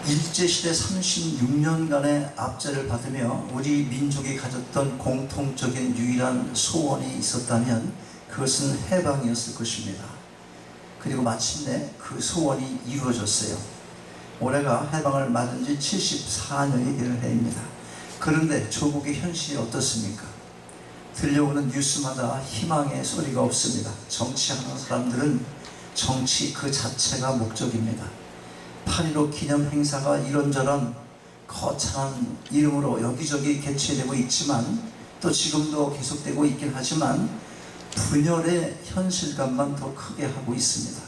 일제시대 36년간의 압제를 받으며 우리 민족이 가졌던 공통적인 유일한 소원이 있었다면 그것은 해방이었을 것입니다. 그리고 마침내 그 소원이 이루어졌어요. 올해가 해방을 맞은 지 74년이 되는 해입니다. 그런데 조국의 현실이 어떻습니까? 들려오는 뉴스마다 희망의 소리가 없습니다. 정치하는 사람들은 정치 그 자체가 목적입니다. 8.15 기념 행사가 이런저런 거창한 이름으로 여기저기 개최되고 있지만 또 지금도 계속되고 있긴 하지만 분열의 현실감만 더 크게 하고 있습니다.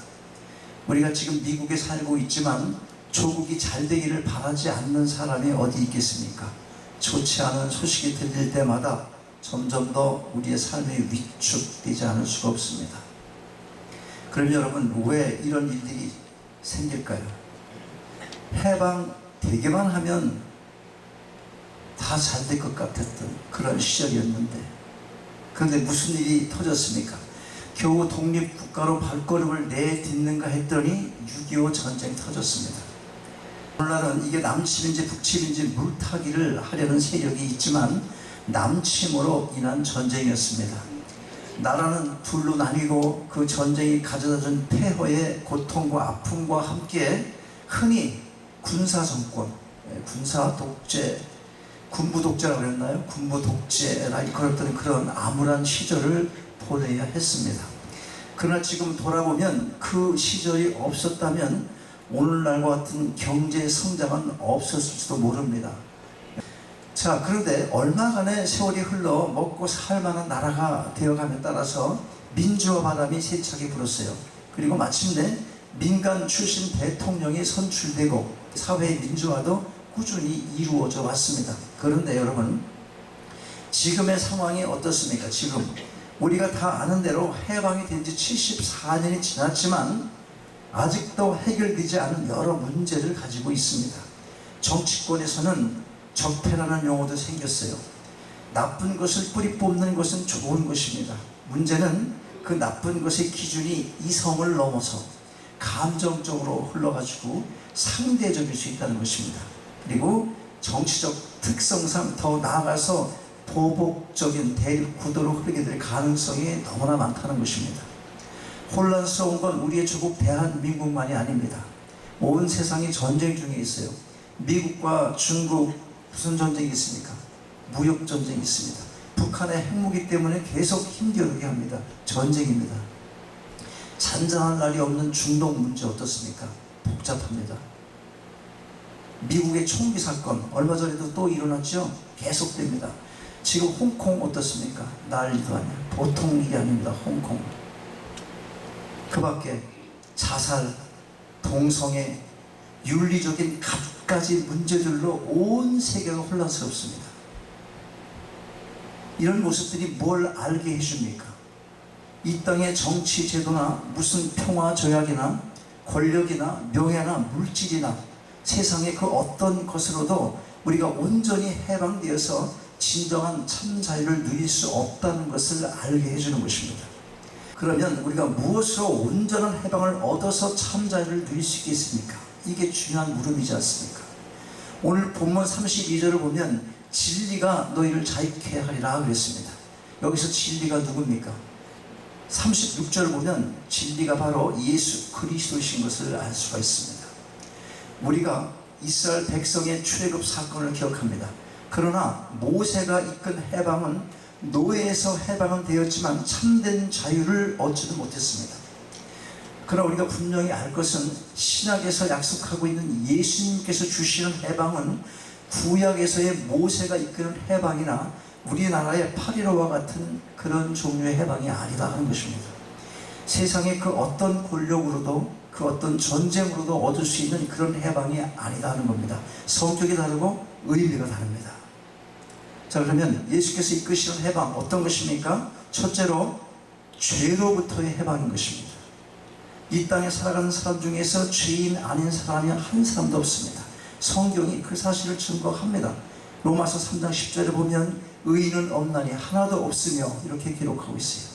우리가 지금 미국에 살고 있지만 조국이 잘 되기를 바라지 않는 사람이 어디 있겠습니까? 좋지 않은 소식이 들릴 때마다 점점 더 우리의 삶이 위축되지 않을 수가 없습니다. 그럼 여러분, 왜 이런 일들이 생길까요? 해방 되기만 하면 다 잘 될 것 같았던 그런 시절이었는데, 그런데 무슨 일이 터졌습니까? 겨우 독립국가로 발걸음을 내딛는가 했더니 6.25 전쟁이 터졌습니다. 오늘날은 이게 남침인지 북침인지 물타기를 하려는 세력이 있지만 남침으로 인한 전쟁이었습니다. 나라는 둘로 나뉘고 그 전쟁이 가져다준 폐허의 고통과 아픔과 함께 흔히 군사 정권, 군사 독재, 군부 독재라고 그랬나요? 군부 독재라 일컬었던 그런 암울한 시절을 보내야 했습니다. 그러나 지금 돌아보면 그 시절이 없었다면 오늘날과 같은 경제 성장은 없었을지도 모릅니다. 자, 그런데 얼마간의 세월이 흘러 먹고 살 만한 나라가 되어감에 따라서 민주화 바람이 세차게 불었어요. 그리고 마침내 민간 출신 대통령이 선출되고 사회의 민주화도 꾸준히 이루어져 왔습니다. 그런데 여러분, 지금의 상황이 어떻습니까? 지금 우리가 다 아는 대로 해방이 된 지 74년이 지났지만 아직도 해결되지 않은 여러 문제를 가지고 있습니다. 정치권에서는 적폐라는 용어도 생겼어요. 나쁜 것을 뿌리 뽑는 것은 좋은 것입니다. 문제는 그 나쁜 것의 기준이 이성을 넘어서 감정적으로 흘러가지고 상대적일 수 있다는 것입니다. 그리고 정치적 특성상 더 나아가서 보복적인 대립 구도로 흐르게 될 가능성이 너무나 많다는 것입니다. 혼란스러운 건 우리의 조국 대한민국만이 아닙니다. 온 세상이 전쟁 중에 있어요. 미국과 중국 무슨 전쟁이 있습니까? 무역 전쟁이 있습니다. 북한의 핵무기 때문에 계속 힘겨루게 합니다. 전쟁입니다. 잔잔한 날이 없는 중동 문제 어떻습니까? 복잡합니다. 미국의 총기 사건 얼마 전에도 또 일어났죠? 계속됩니다. 지금 홍콩 어떻습니까? 난리도 아니에요. 보통 일이 아닙니다. 홍콩. 그 밖에 자살, 동성애, 윤리적인 갖가지 문제들로 온 세계가 혼란스럽습니다. 이런 모습들이 뭘 알게 해줍니까? 이 땅의 정치 제도나 무슨 평화 조약이나 권력이나 명예나 물질이나 세상의 그 어떤 것으로도 우리가 온전히 해방되어서 진정한 참 자유를 누릴 수 없다는 것을 알게 해주는 것입니다. 그러면 우리가 무엇으로 온전한 해방을 얻어서 참 자유를 누릴 수 있겠습니까? 이게 중요한 물음이지 않습니까? 오늘 본문 32절을 보면 진리가 너희를 자유케 하리라 그랬습니다. 여기서 진리가 누굽니까? 36절을 보면 진리가 바로 예수 그리스도이신 것을 알 수가 있습니다. 우리가 이스라엘 백성의 출애굽 사건을 기억합니다. 그러나 모세가 이끈 해방은 노예에서 해방은 되었지만 참된 자유를 얻지도 못했습니다. 그러나 우리가 분명히 알 것은 신약에서 약속하고 있는 예수님께서 주시는 해방은 구약에서의 모세가 이끄는 해방이나 우리나라의 8.15와 같은 그런 종류의 해방이 아니다 하는 것입니다. 세상의 그 어떤 권력으로도 그 어떤 전쟁으로도 얻을 수 있는 그런 해방이 아니다 하는 겁니다. 성격이 다르고 의미가 다릅니다. 자, 그러면 예수께서 이끄시는 해방 어떤 것입니까? 첫째로 죄로부터의 해방인 것입니다. 이 땅에 살아가는 사람 중에서 죄인 아닌 사람이 한 사람도 없습니다. 성경이 그 사실을 증거합니다. 로마서 3장 10절에 보면 의인은 없나니 하나도 없으며 이렇게 기록하고 있어요.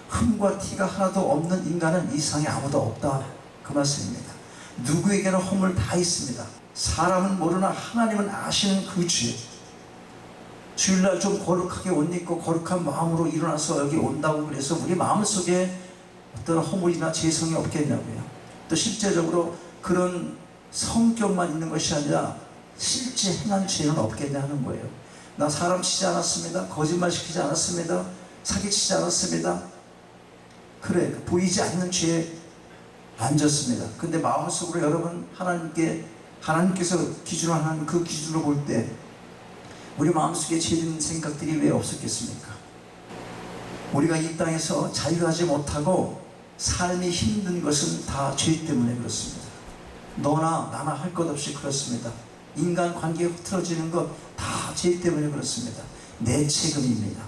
흠과 티가 하나도 없는 인간은 이 세상에 아무도 없다, 그 말씀입니다. 누구에게나 허물 다 있습니다. 사람은 모르나 하나님은 아시는 그 죄. 주일날 좀 거룩하게 옷 입고 거룩한 마음으로 일어나서 여기 온다고 그래서 우리 마음속에 어떤 허물이나 죄성이 없겠냐고요. 또 실제적으로 그런 성격만 있는 것이 아니라 실제 행한 죄는 없겠냐 하는 거예요. 나 사람 치지 않았습니다. 거짓말 시키지 않았습니다. 사기치지 않았습니다. 그래, 보이지 않는 죄에 앉았습니다. 근데 마음속으로 여러분 하나님께서 기준하는 그 기준으로 볼 때 우리 마음속에 죄 있는 생각들이 왜 없었겠습니까? 우리가 이 땅에서 자유하지 못하고 삶이 힘든 것은 다 죄 때문에 그렇습니다. 너나 나나 할 것 없이 그렇습니다. 인간 관계가 흐트러지는 것 다 죄 때문에 그렇습니다. 내 책임입니다.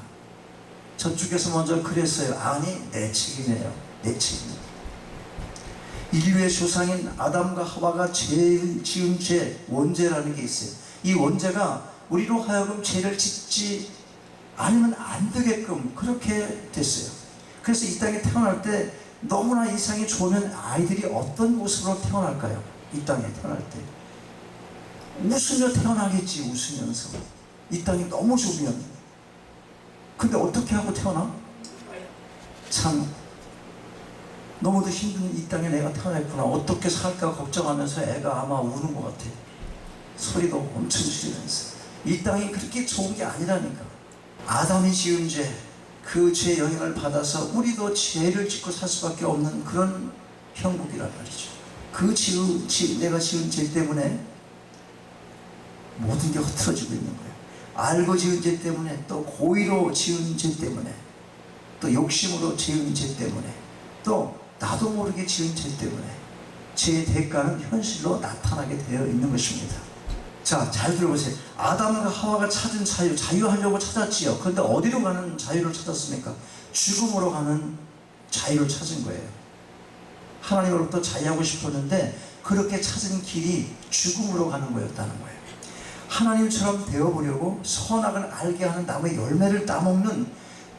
저쪽에서 먼저 그랬어요. 아니, 내 책임이에요. 내 책임. 인류의 조상인 아담과 하와가 지은 죄, 원죄라는 게 있어요. 이 원죄가 우리로 하여금 죄를 짓지 않으면 안 되게끔 그렇게 됐어요. 그래서 이 땅에 태어날 때 너무나 이상이 좋으면 아이들이 어떤 모습으로 태어날까요? 이 땅에 태어날 때 웃으며 태어나겠지. 웃으면서. 이 땅이 너무 좋으면. 근데 어떻게 하고 태어나? 참 너무도 힘든 이 땅에 내가 태어났구나. 어떻게 살까 걱정하면서 애가 아마 우는 것 같아. 소리도 엄청 지르면서. 이 땅이 그렇게 좋은 게 아니라니까. 아담이 지은 죄, 그 죄의 영향을 받아서 우리도 죄를 짓고 살 수밖에 없는 그런 형국이란 말이죠. 내가 지은 죄 때문에 모든 게 흐트러지고 있는 거예요. 알고 지은 죄 때문에, 또 고의로 지은 죄 때문에, 또 욕심으로 지은 죄 때문에, 또 나도 모르게 지은 죄 때문에 죄의 대가는 현실로 나타나게 되어 있는 것입니다. 자, 잘 들어보세요. 아담과 하와가 찾은 자유하려고 찾았지요. 그런데 어디로 가는 자유를 찾았습니까? 죽음으로 가는 자유를 찾은 거예요. 하나님으로부터 자유하고 싶었는데 그렇게 찾은 길이 죽음으로 가는 거였다는 거예요. 하나님처럼 되어보려고 선악을 알게 하는 나무의 열매를 따먹는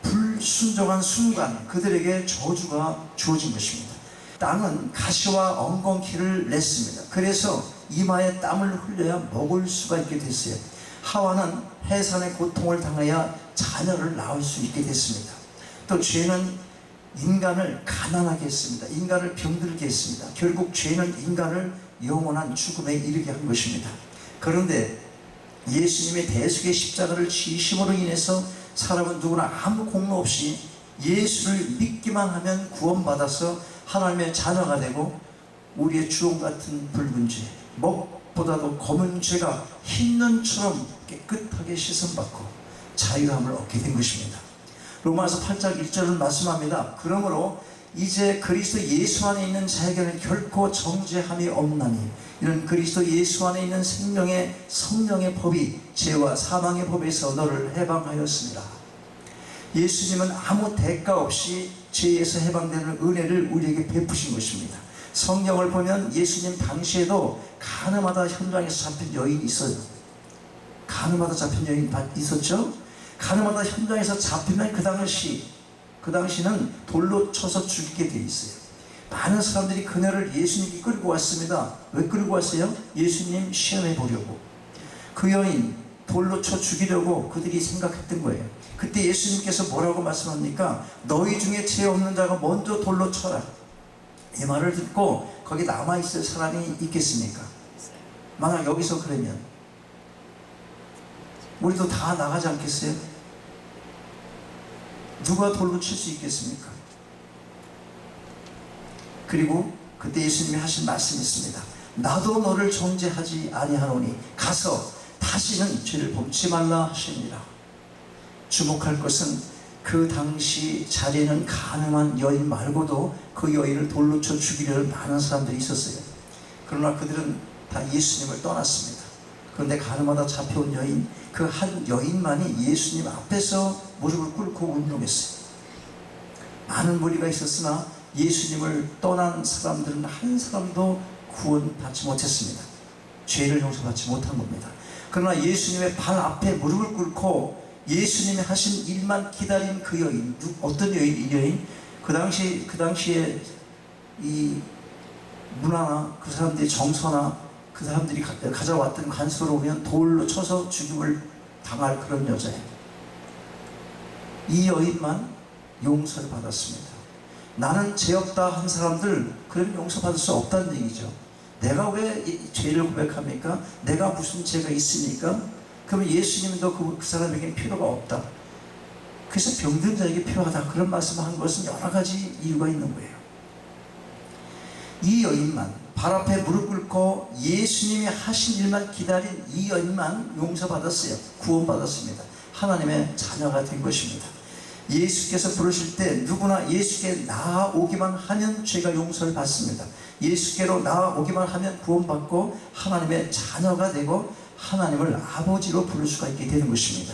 불순종한 순간 그들에게 저주가 주어진 것입니다. 땅은 가시와 엉겅퀴를 냈습니다. 그래서 이마에 땀을 흘려야 먹을 수가 있게 됐어요. 하와는 해산의 고통을 당해야 자녀를 낳을 수 있게 됐습니다. 또 죄는 인간을 가난하게 했습니다. 인간을 병들게 했습니다. 결국 죄는 인간을 영원한 죽음에 이르게 한 것입니다. 그런데 예수님의 대속의 십자가를 지심으로 인해서 사람은 누구나 아무 공로 없이 예수를 믿기만 하면 구원받아서 하나님의 자녀가 되고 우리의 주홍 같은 붉은 죄, 먹보다도 검은 죄가 흰 눈처럼 깨끗하게 씻음받고 자유함을 얻게 된 것입니다. 로마서 8장 1절은 말씀합니다. 그러므로 이제 그리스도 예수 안에 있는 자에게는 결코 정죄함이 없나니 이는 그리스도 예수 안에 있는 생명의 성령의 법이 죄와 사망의 법에서 너를 해방하였습니다. 예수님은 아무 대가 없이 죄에서 해방되는 은혜를 우리에게 베푸신 것입니다. 성경을 보면 예수님 당시에도 가늠하다 현장에서 잡힌 여인이 있어요. 가늠하다 잡힌 여인 있었죠? 가늠하다 현장에서 잡히면 그 당시는 돌로 쳐서 죽이게 돼 있어요. 많은 사람들이 그녀를 예수님께 끌고 왔습니다. 왜 끌고 왔어요? 예수님 시험해 보려고. 그 여인 돌로 쳐 죽이려고 그들이 생각했던 거예요. 그때 예수님께서 뭐라고 말씀합니까? 너희 중에 죄 없는 자가 먼저 돌로 쳐라. 이 말을 듣고 거기 남아있을 사람이 있겠습니까? 만약 여기서 그러면 우리도 다 나가지 않겠어요? 누가 돌로 칠 수 있겠습니까? 그리고 그때 예수님이 하신 말씀이 있습니다. 나도 너를 정죄하지 아니하노니 가서 다시는 죄를 범치 말라 하시니라. 주목할 것은 그 당시 자리에는 가늠한 여인 말고도 그 여인을 돌로 쳐 죽이려는 많은 사람들이 있었어요. 그러나 그들은 다 예수님을 떠났습니다. 그런데 가늠하다 잡혀온 여인, 그 한 여인만이 예수님 앞에서 무릎을 꿇고 운동했어요. 많은 무리가 있었으나 예수님을 떠난 사람들은 한 사람도 구원받지 못했습니다. 죄를 용서받지 못한 겁니다. 그러나 예수님의 발 앞에 무릎을 꿇고 예수님이 하신 일만 기다린 그 여인, 어떤 여인? 이 여인 그 당시에 이 문화나 그 사람들이 정서나 그 사람들이 가져왔던 관수로 오면 돌로 쳐서 죽임을 당할 그런 여자예요. 이 여인만 용서를 받았습니다. 나는 죄 없다 한 사람들 그러면 용서받을 수 없다는 얘기죠. 내가 왜 죄를 고백합니까? 내가 무슨 죄가 있습니까? 그러면 예수님도 그 사람에게 필요가 없다. 그래서 병든 자에게 필요하다 그런 말씀을 한 것은 여러 가지 이유가 있는 거예요. 이 여인만 발 앞에 무릎 꿇고 예수님이 하신 일만 기다린 이 여인만 용서받았어요. 구원받았습니다. 하나님의 자녀가 된 것입니다. 예수께서 부르실 때 누구나 예수께 나아오기만 하면 죄가 용서를 받습니다. 예수께로 나아오기만 하면 구원받고 하나님의 자녀가 되고 하나님을 아버지로 부를 수가 있게 되는 것입니다.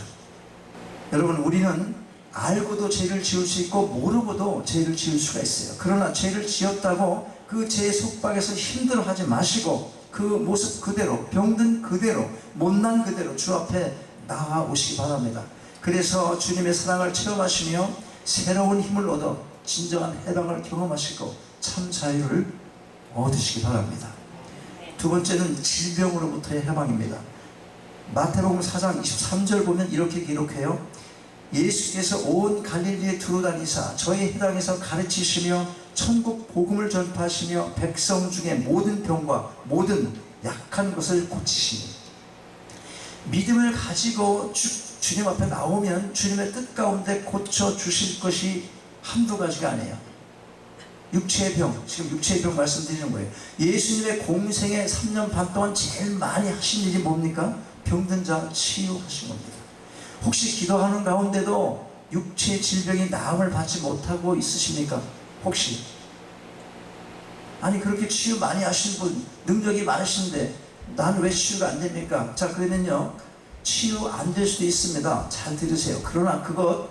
여러분, 우리는 알고도 죄를 지을 수 있고 모르고도 죄를 지을 수가 있어요. 그러나 죄를 지었다고 그 죄의 속박에서 힘들어하지 마시고 그 모습 그대로, 병든 그대로, 못난 그대로 주 앞에 나아오시기 바랍니다. 그래서 주님의 사랑을 체험하시며 새로운 힘을 얻어 진정한 해방을 경험하시고 참 자유를 얻으시기 바랍니다. 두 번째는 질병으로부터의 해방입니다. 마태복음 4장 23절 보면 이렇게 기록해요. 예수께서 온 갈릴리에 두루다니사 저희 회당에서 가르치시며 천국 복음을 전파하시며 백성 중에 모든 병과 모든 약한 것을 고치시니. 믿음을 가지고 주님 앞에 나오면 주님의 뜻 가운데 고쳐주실 것이 한두 가지가 아니에요. 육체의 병, 지금 육체의 병 말씀드리는 거예요. 예수님의 공생의 3년 반 동안 제일 많이 하신 일이 뭡니까? 병든 자 치유하신 겁니다. 혹시 기도하는 가운데도 육체의 질병이 나음을 받지 못하고 있으십니까? 혹시? 아니, 그렇게 치유 많이 하신 분, 능력이 많으신데 난 왜 치유가 안 됩니까? 자, 그러면요, 치유 안 될 수도 있습니다. 잘 들으세요. 그러나 그것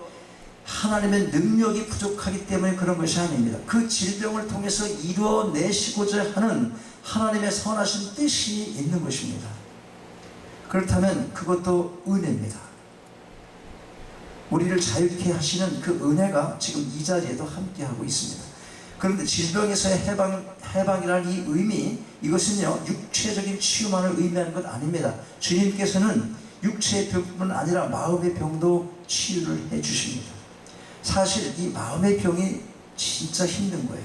하나님의 능력이 부족하기 때문에 그런 것이 아닙니다. 그 질병을 통해서 이루어내시고자 하는 하나님의 선하신 뜻이 있는 것입니다. 그렇다면 그것도 은혜입니다. 우리를 자유케 하시는 그 은혜가 지금 이 자리에도 함께하고 있습니다. 그런데 질병에서의 해방이라는 이 의미, 이것은요, 육체적인 치유만을 의미하는 것 아닙니다. 주님께서는 육체의 병뿐만 아니라 마음의 병도 치유를 해 주십니다. 사실 이 마음의 병이 진짜 힘든 거예요.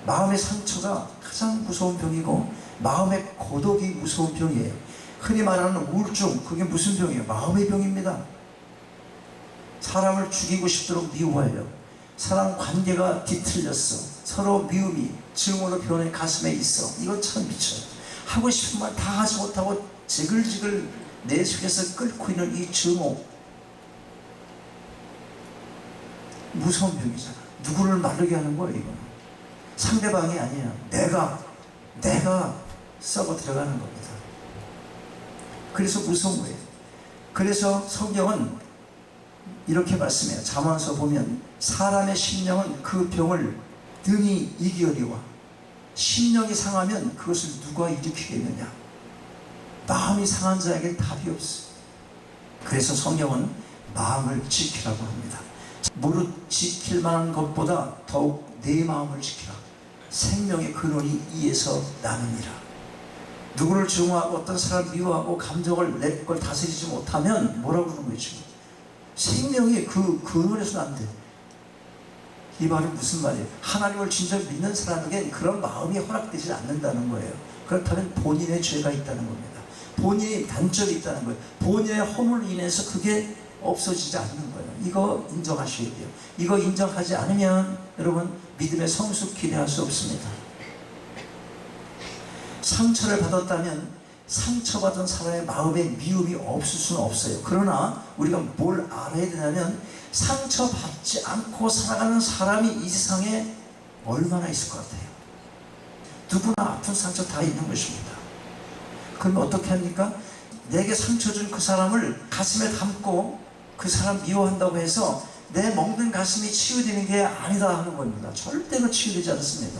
마음의 상처가 가장 무서운 병이고 마음의 고독이 무서운 병이에요. 흔히 말하는 우울증, 그게 무슨 병이에요? 마음의 병입니다. 사람을 죽이고 싶도록 미워하려, 사람 관계가 뒤틀렸어, 서로 미움이 증오로 변해 가슴에 있어. 이거 참 미쳐요. 하고 싶은 말 다 하지 못하고 지글지글 내 속에서 끓고 있는 이 증오, 무서운 병이잖아. 누구를 마르게 하는 거예요. 이거는 상대방이 아니에요. 내가 썩어 들어가는 겁니다. 그래서 무서운 거예요. 그래서 성경은 이렇게 말씀해요. 잠언서 보면 사람의 심령은 그 병을 등이 이기려니와 심령이 상하면 그것을 누가 일으키겠느냐. 마음이 상한 자에게 답이 없어. 그래서 성경은 마음을 지키라고 합니다. 무릇 지킬 만한 것보다 더욱 내 마음을 지키라. 생명의 근원이 이에서 나느니라. 누구를 증오하고 어떤 사람을 미워하고 감정을 내 걸 다스리지 못하면 뭐라고 그러는 거죠? 생명이 그 근원에서 난대. 이 말은 무슨 말이에요? 하나님을 진짜 믿는 사람에게 그런 마음이 허락되지 않는다는 거예요. 그렇다면 본인의 죄가 있다는 겁니다. 본인의 단점이 있다는 거예요. 본인의 허물로 인해서 그게 없어지지 않는 거예요. 이거 인정하셔야 돼요. 이거 인정하지 않으면 여러분 믿음의 성숙 기대할 수 없습니다. 상처를 받았다면 상처받은 사람의 마음에 미움이 없을 수는 없어요. 그러나 우리가 뭘 알아야 되냐면 상처받지 않고 살아가는 사람이 이 세상에 얼마나 있을 것 같아요. 누구나 아픈 상처 다 있는 것입니다. 그럼 어떻게 합니까? 내게 상처 준 그 사람을 가슴에 담고 그 사람 미워한다고 해서 내 먹는 가슴이 치유되는 게 아니다 하는 겁니다. 절대로 치유되지 않습니다.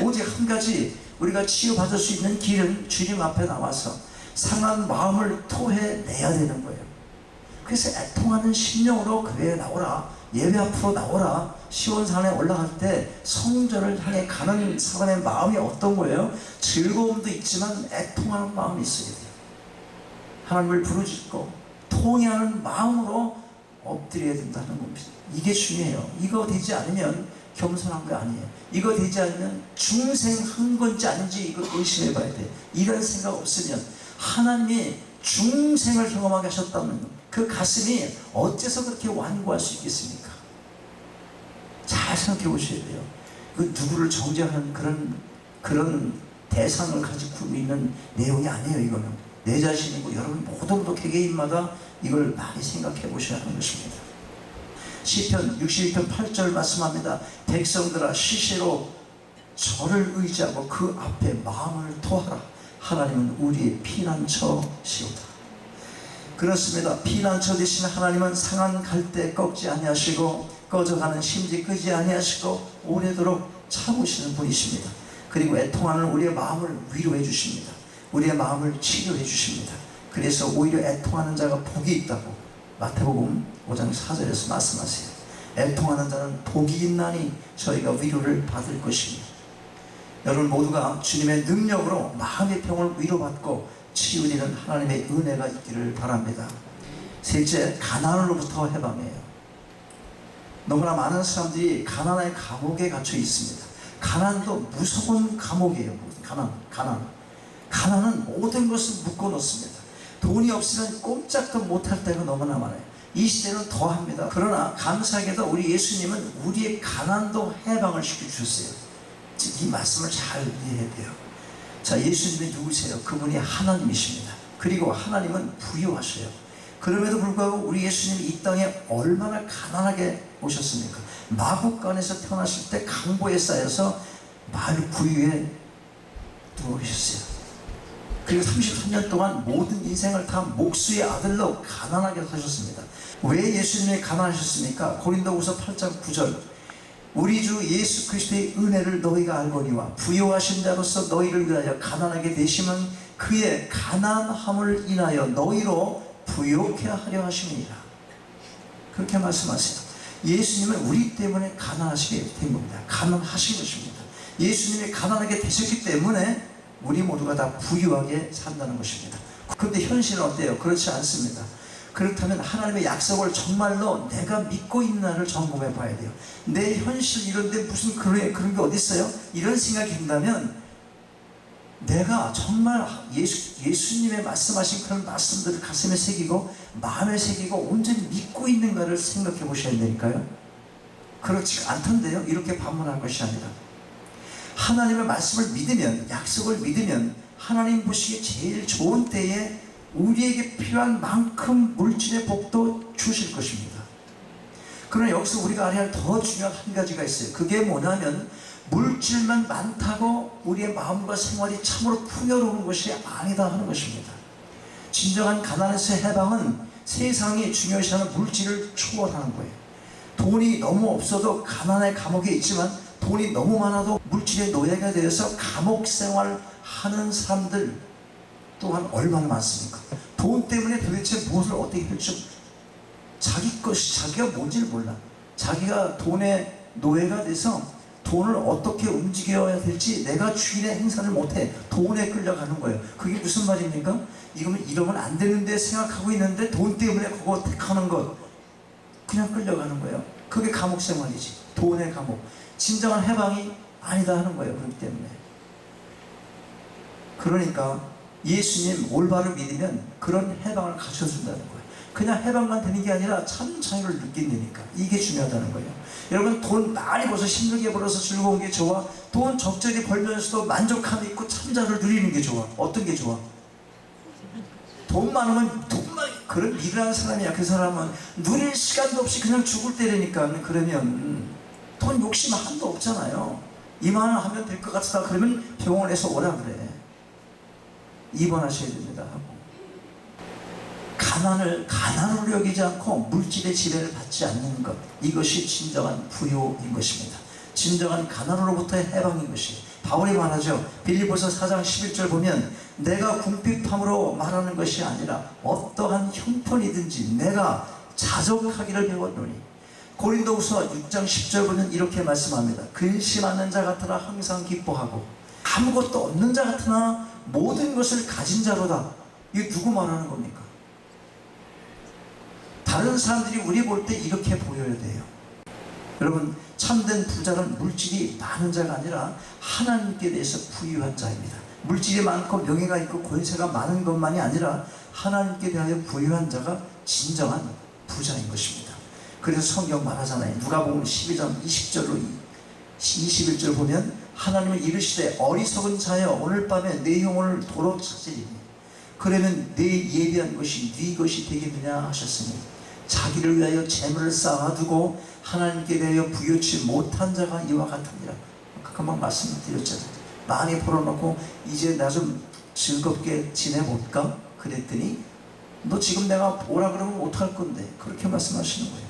오직 한 가지 우리가 치유받을 수 있는 길은 주님 앞에 나와서 상한 마음을 토해내야 되는 거예요. 그래서 애통하는 심령으로 교회에 나오라. 예배 앞으로 나오라. 시온산에 올라갈 때 성전을 향해 가는 사람의 마음이 어떤 거예요? 즐거움도 있지만 애통하는 마음이 있어야 돼요. 하나님을 부르짖고 통회하는 마음으로 엎드려야 된다는 겁니다. 이게 중요해요. 이거 되지 않으면 겸손한 거 아니에요. 이거 되지 않으면 중생한 건지 아닌지 이거 의심해 봐야 돼요. 이런 생각 없으면 하나님이 중생을 경험하게 하셨다는 그 가슴이 어째서 그렇게 완고할 수 있겠습니까? 잘 생각해 보셔야 돼요. 그 누구를 정죄하는 그런 대상을 가지고 있는 내용이 아니에요. 이거는 내 자신이고 여러분 모두 개개인마다 이걸 많이 생각해 보셔야 하는 것입니다. 시편 61편 8절 말씀합니다. 백성들아 시시로 저를 의지하고 그 앞에 마음을 토하라. 하나님은 우리의 피난처시오다. 그렇습니다. 피난처 되신 하나님은 상한 갈대 꺾지 아니하시고 꺼져가는 심지 끄지 아니하시고 오래도록 참으시는 분이십니다. 그리고 애통하는 우리의 마음을 위로해 주십니다. 우리의 마음을 치료해 주십니다. 그래서 오히려 애통하는 자가 복이 있다고 마태복음 5장 4절에서 말씀하세요. 애통하는 자는 복이 있나니 저희가 위로를 받을 것입니다. 여러분 모두가 주님의 능력으로 마음의 병을 위로받고 치유되는 하나님의 은혜가 있기를 바랍니다. 셋째, 가난으로부터 해방해요. 너무나 많은 사람들이 가난의 감옥에 갇혀 있습니다. 가난도 무서운 감옥이에요. 가난은 모든 것을 묶어놓습니다. 돈이 없으면 꼼짝도 못할 때가 너무나 많아요. 이 시대는 더합니다. 그러나 감사하게도 우리 예수님은 우리의 가난도 해방을 시켜주셨어요. 이 말씀을 잘 이해해야 돼요. 자, 예수님이 누구세요? 그분이 하나님이십니다. 그리고 하나님은 부유하셔요. 그럼에도 불구하고 우리 예수님이 이 땅에 얼마나 가난하게 오셨습니까? 마국간에서 태어나실 때 강보에 쌓여서 마을 구유에 누워 계셨어요. 그리고 33년 동안 모든 인생을 다 목수의 아들로 가난하게 사셨습니다. 왜 예수님이 가난하셨습니까? 고린도후서 8장 9절 우리 주 예수 그리스도의 은혜를 너희가 알거니와 부요하신 자로서 너희를 위하여 가난하게 되심은 그의 가난함을 인하여 너희로 부요케 하려 하심이니라. 그렇게 말씀하세요. 예수님은 우리 때문에 가난하시게 된 겁니다. 가난하신 것입니다. 예수님이 가난하게 되셨기 때문에 우리 모두가 다 부유하게 산다는 것입니다. 그런데 현실은 어때요? 그렇지 않습니다. 그렇다면 하나님의 약속을 정말로 내가 믿고 있는 나를 점검해 봐야 돼요. 내 현실 이런데 무슨 그런 게 어디 있어요? 이런 생각이 든다면 내가 정말 예수님의 말씀하신 그런 말씀들을 가슴에 새기고 마음에 새기고 온전히 믿고 있는가를 생각해 보셔야 되니까요. 그렇지 않던데요. 이렇게 반문할 것이 아니라 하나님의 말씀을 믿으면, 약속을 믿으면 하나님 보시기에 제일 좋은 때에 우리에게 필요한 만큼 물질의 복도 주실 것입니다. 그러나 여기서 우리가 알아야 할 더 중요한 한 가지가 있어요. 그게 뭐냐면 물질만 많다고 우리의 마음과 생활이 참으로 풍요로운 것이 아니다 하는 것입니다. 진정한 가난에서 해방은 세상이 중요시하는 물질을 초월하는 거예요. 돈이 너무 없어도 가난의 감옥에 있지만 돈이 너무 많아도 물질의 노예가 되어서 감옥 생활하는 사람들 또한 얼마나 많습니까? 돈 때문에 도대체 무엇을 어떻게 할지 자기 것이 자기가 뭔지를 몰라. 자기가 돈의 노예가 돼서 돈을 어떻게 움직여야 될지 내가 주인의 행사를 못해. 돈에 끌려가는 거예요. 그게 무슨 말입니까? 이러면 안 되는데 생각하고 있는데 돈 때문에 그거 택하는 것 그냥 끌려가는 거예요. 그게 감옥 생활이지. 돈의 감옥. 진정한 해방이 아니다 하는 거예요. 그렇기 때문에. 그러니까 예수님 올바로 믿으면 그런 해방을 가르쳐준다는 거예요. 그냥 해방만 되는 게 아니라 참 자유를 느낀다니까. 이게 중요하다는 거예요. 여러분 돈 많이 벌어서 힘들게 벌어서 즐거운 게 좋아? 돈 적절히 벌면서도 만족함이 있고 참자를 누리는 게 좋아? 어떤 게 좋아? 돈 많으면 그런 미련한 사람이야. 그 사람은 누릴 시간도 없이 그냥 죽을 때라니까. 그러면 돈 욕심 한도 없잖아요. 이만 하면 될 것 같다 그러면 병원에서 오라 그래. 입원하셔야 됩니다 하고. 가난으로 여기지 않고 물질의 지배를 받지 않는 것, 이것이 진정한 부요인 것입니다. 진정한 가난으로부터의 해방인 것이. 바울이 말하죠. 빌립보서 4장 11절 보면 내가 궁핍함으로 말하는 것이 아니라 어떠한 형편이든지 내가 자족하기를 배웠노니 고린도후서 6장 10절 보면 이렇게 말씀합니다. 근심하는 자 같으나 항상 기뻐하고 아무것도 없는 자 같으나 모든 것을 가진 자로다. 이게 누구 말하는 겁니까? 다른 사람들이 우리 볼 때 이렇게 보여야 돼요. 여러분, 참된 부자는 물질이 많은 자가 아니라 하나님께 대해서 부유한 자입니다. 물질이 많고 명예가 있고 권세가 많은 것만이 아니라 하나님께 대하여 부유한 자가 진정한 부자인 것입니다. 그래서 성경 말하잖아요. 누가복음 12장 20절로 21절 보면 하나님은 이르시되 어리석은 자여 오늘 밤에 내 영혼을 도로 찾으리니 그러면 내 예비한 것이 네 것이 되겠느냐 하셨으니 자기를 위하여 재물을 쌓아두고 하나님께 대하여 부여치 못한 자가 이와 같으니라. 금방 말씀드렸잖아요. 많이 벌어놓고 이제 나 좀 즐겁게 지내볼까? 그랬더니 너 지금 내가 뭐라 그러면 어떡할 건데? 그렇게 말씀하시는 거예요.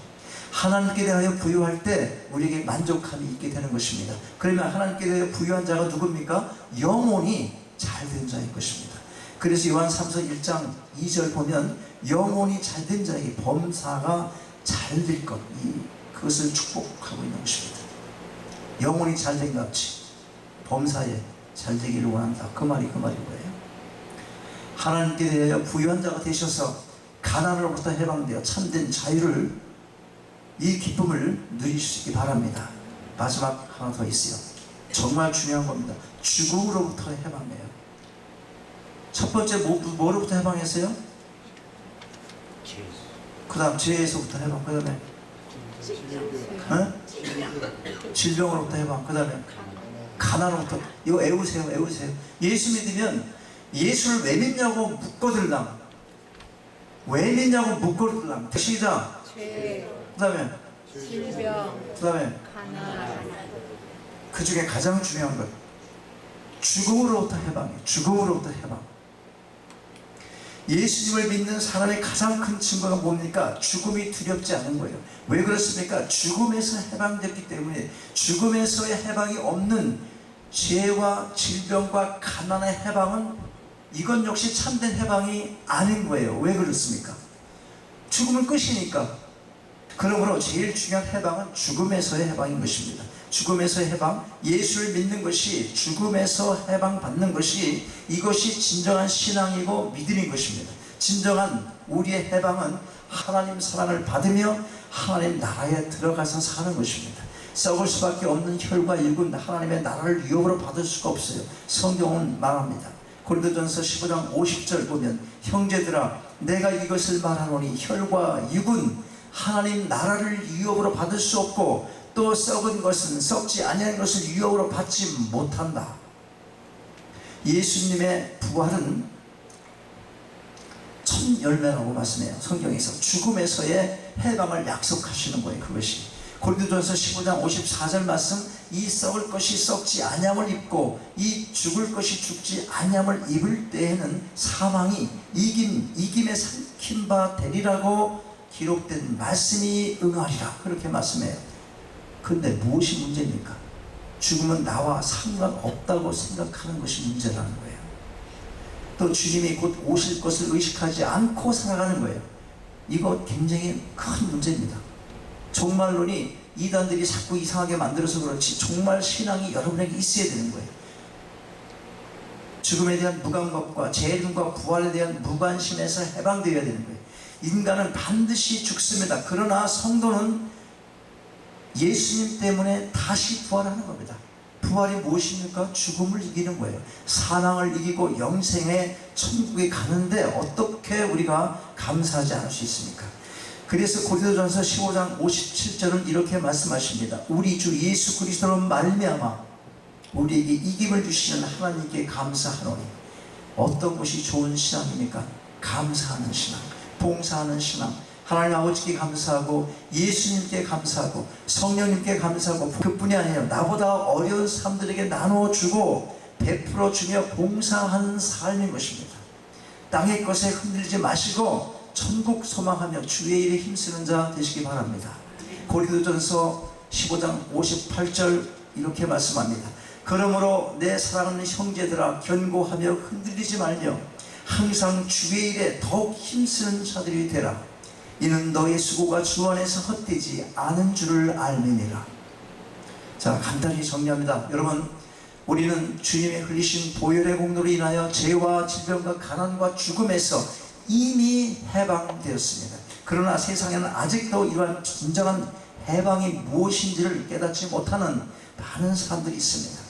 하나님께 대하여 부유할 때 우리에게 만족함이 있게 되는 것입니다. 그러면 하나님께 대하여 부유한 자가 누굽니까? 영혼이 잘된 자인 것입니다. 그래서 요한삼서 1장 2절 보면 영혼이 잘된 자에게 범사가 잘될 것, 그것을 축복하고 있는 것입니다. 영혼이 잘된 같이 범사에 잘되기를 원한다. 그 말이 그 말인 거예요. 하나님께 대하여 부유한 자가 되셔서 가난으로부터 해방되어 참된 자유를, 이 기쁨을 누리실 수 있기 바랍니다. 마지막 하나 더 있어요. 정말 중요한 겁니다. 죽음으로부터 해방해요. 첫 번째 뭐로부터 해방했어요? 그 다음 죄에서부터 해방. 그 다음에 질병으로부터 해방. 그 다음에 가난으로부터. 이거 외우세요. 예수 믿으면 예수를 왜 믿냐고 묻거들랑. 왜 믿냐고 묻거들랑. 시작. 죄, 그 다음에 질병, 그 다음에 가난. 그 중에 가장 중요한 것, 죽음으로부터 해방이에요. 죽음으로부터 해방. 예수님을 믿는 사람의 가장 큰 증거가 뭡니까? 죽음이 두렵지 않은 거예요. 왜 그렇습니까? 죽음에서 해방됐기 때문에. 죽음에서의 해방이 없는 죄와 질병과 가난의 해방은 이건 역시 참된 해방이 아닌 거예요. 왜 그렇습니까? 죽음은 끝이니까. 그러므로 제일 중요한 해방은 죽음에서의 해방인 것입니다. 죽음에서의 해방, 예수를 믿는 것이, 죽음에서 해방받는 것이, 이것이 진정한 신앙이고 믿음인 것입니다. 진정한 우리의 해방은 하나님 사랑을 받으며 하나님 나라에 들어가서 사는 것입니다. 썩을 수밖에 없는 혈과 육은 하나님의 나라를 유업으로 받을 수가 없어요. 성경은 말합니다. 고린도전서 15장 50절 보면 형제들아 내가 이것을 말하노니 혈과 육은 하나님 나라를 유업으로 받을 수 없고 또 썩은 것은 썩지 아니한 것을 유업으로 받지 못한다. 예수님의 부활은 첫 열매라고 말씀해요. 성경에서 죽음에서의 해방을 약속하시는 거예요. 그것이 고린도전서 15장 54절 말씀, 이 썩을 것이 썩지 아니함을 입고 이 죽을 것이 죽지 아니함을 입을 때에는 사망이 이김에 삼킨 바 되리라고 기록된 말씀이 응하리라. 그렇게 말씀해요. 근데 무엇이 문제입니까? 죽음은 나와 상관없다고 생각하는 것이 문제라는 거예요. 또 주님이 곧 오실 것을 의식하지 않고 살아가는 거예요. 이거 굉장히 큰 문제입니다. 종말론이 이단들이 자꾸 이상하게 만들어서 그렇지 종말 신앙이 여러분에게 있어야 되는 거예요. 죽음에 대한 무감각과 재림과 부활에 대한 무관심에서 해방되어야 되는 거예요. 인간은 반드시 죽습니다. 그러나 성도는 예수님 때문에 다시 부활하는 겁니다. 부활이 무엇입니까? 죽음을 이기는 거예요. 사망을 이기고 영생의 천국에 가는데 어떻게 우리가 감사하지 않을 수 있습니까? 그래서 고린도전서 15장 57절은 이렇게 말씀하십니다. 우리 주 예수 그리스도로 말미암아 우리에게 이김을 주시는 하나님께 감사하노니. 어떤 것이 좋은 신앙입니까? 감사하는 신앙, 봉사하는 신앙, 하나님 아버지께 감사하고 예수님께 감사하고 성령님께 감사하고, 그뿐이 아니에요. 나보다 어려운 사람들에게 나눠주고 베풀어주며 봉사하는 삶인 것입니다. 땅의 것에 흔들리지 마시고 천국 소망하며 주의 일에 힘쓰는 자 되시기 바랍니다. 고린도전서 15장 58절 이렇게 말씀합니다. 그러므로 내 사랑하는 형제들아 견고하며 흔들리지 말며 항상 주의 일에 더욱 힘쓰는 자들이 되라. 이는 너의 수고가 주 안에서 헛되지 않은 줄을 알미니라. 자, 간단히 정리합니다. 여러분, 우리는 주님의 흘리신 보혈의 공로로 인하여 죄와 질병과 가난과 죽음에서 이미 해방되었습니다. 그러나 세상에는 아직도 이러한 진정한 해방이 무엇인지를 깨닫지 못하는 많은 사람들이 있습니다.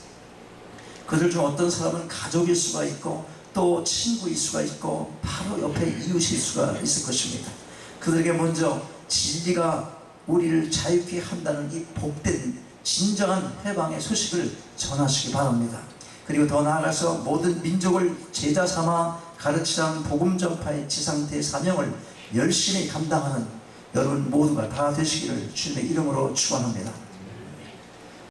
그들 중 어떤 사람은 가족일 수가 있고 또 친구일 수가 있고 바로 옆에 이웃일 수가 있을 것입니다. 그들에게 먼저 진리가 우리를 자유케 한다는 이 복된 진정한 해방의 소식을 전하시기 바랍니다. 그리고 더 나아가서 모든 민족을 제자 삼아 가르치라는 복음 전파의 지상대 사명을 열심히 감당하는 여러분 모두가 다 되시기를 주님의 이름으로 축원합니다.